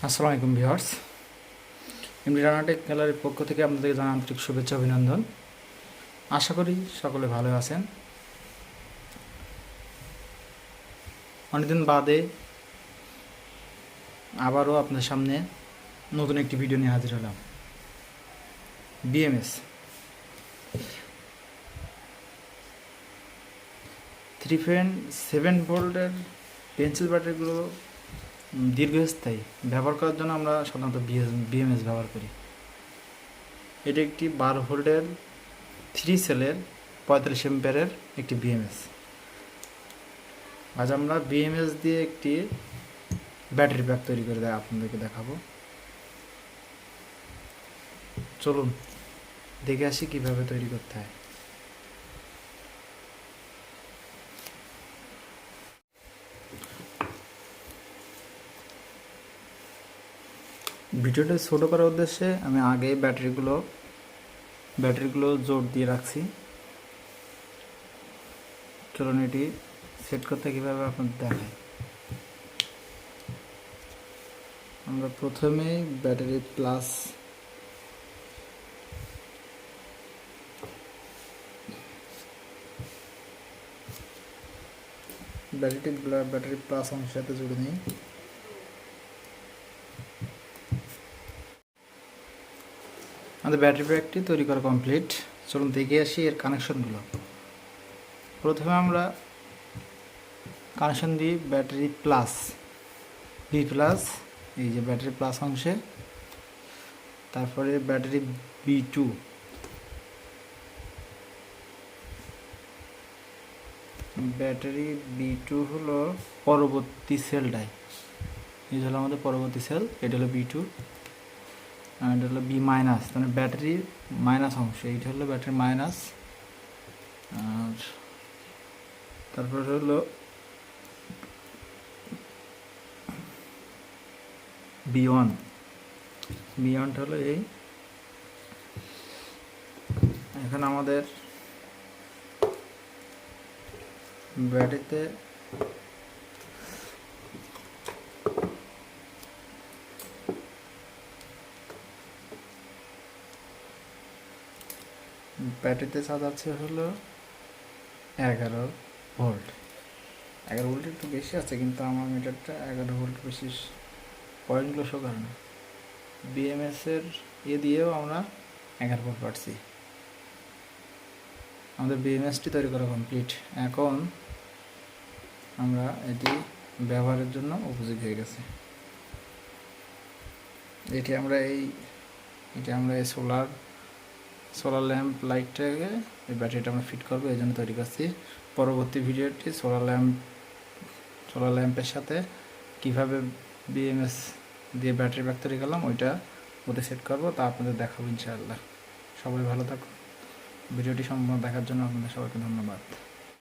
আসসালামু আলাইকুম viewers, MD রানাটেক গ্যালারির পক্ষ থেকে আপনাদেরকে জানাই আন্তরিক শুভেচ্ছা অভিনন্দন। আশা করি সকলে ভালো আছেন। অনেকদিন বাদে আবারও আপনার সামনে নতুন একটি ভিডিও নিয়ে হাজির হলাম। বিএমএস 3.7 ভোল্টের পেন্সিল ব্যাটারিগুলো দীর্ঘস্থায়ী ব্যবহার করার জন্য আমরা সাধারণত বিএমএস ব্যবহার করি। এটি একটি 12 ভোল্টের 3 সেলের 45 অ্যাম্পিয়ারের একটি বিএমএস। আজ আমরা বিএমএস দিয়ে একটি ব্যাটারি প্যাক তৈরি করে আপনাদেরকে দেখাবো। চলুন দেখে আসি কিভাবে তৈরি করতে হয়। ভিডিওটা ছোটো করার উদ্দেশ্যে আমি আগে ব্যাটারিগুলো জোর দিয়ে রাখছি। চলুন এটি সেট করতে কীভাবে আপনাদের দেখাই। আমরা প্রথমে ব্যাটারি প্লাস ব্যাটারি প্লাস অংশের সাথে জুড়ে নিই। আমাদের ব্যাটারি প্যাকটি তৈরি করা কমপ্লিট। চলুন দেখে আসি এর কানেকশনগুলো। প্রথমে আমরা কানেকশন দিই ব্যাটারি প্লাস বি প্লাস, এই যে ব্যাটারি প্লাস অংশে। তারপরে ব্যাটারি B2, ব্যাটারি B2 হলো পরবর্তী সেলটাই, এই হলো আমাদের পরবর্তী সেল। এটা হলো B2 আর এটা হলো B মাইনাস, মানে ব্যাটারির মাইনাস অংশ। এইটা হলো ব্যাটারি মাইনাস। আর তারপরে হলো B1, B1টা হলো এই। এখন আমাদের ব্যাটারিতে চার্জ আছে হলো 11 ভোল্ট। 11 ভোল্ট একটু বেশি আছে, কিন্তু আমার মিটারটা 11 ভোল্ট বেশি পয়েন্টগুলো শো করে না। বিএমএসের দিয়েও আমরা 11 ভোল্ট পাচ্ছি। আমাদের বিএমএসটি তৈরি করা কমপ্লিট। এখন আমরা এটি ব্যবহারের জন্য উপযোগী হয়ে গেছে। এটি আমরা এই সোলার ল্যাম্প লাইটটাকে এই ব্যাটারিটা আমরা ফিট করবো, এই জন্য তৈরি করছি। পরবর্তী ভিডিওটি সোলার ল্যাম্পের সাথে কিভাবে বিএমএস দিয়ে ব্যাটারি ব্যাক তৈরি করলাম ওইটা ওতে সেট করবো, তা আপনাদের দেখাবো ইনশাআল্লাহ। সবাই ভালো থাকুন। ভিডিওটি সম্পূর্ণ দেখার জন্য আপনাদের সবাইকে ধন্যবাদ।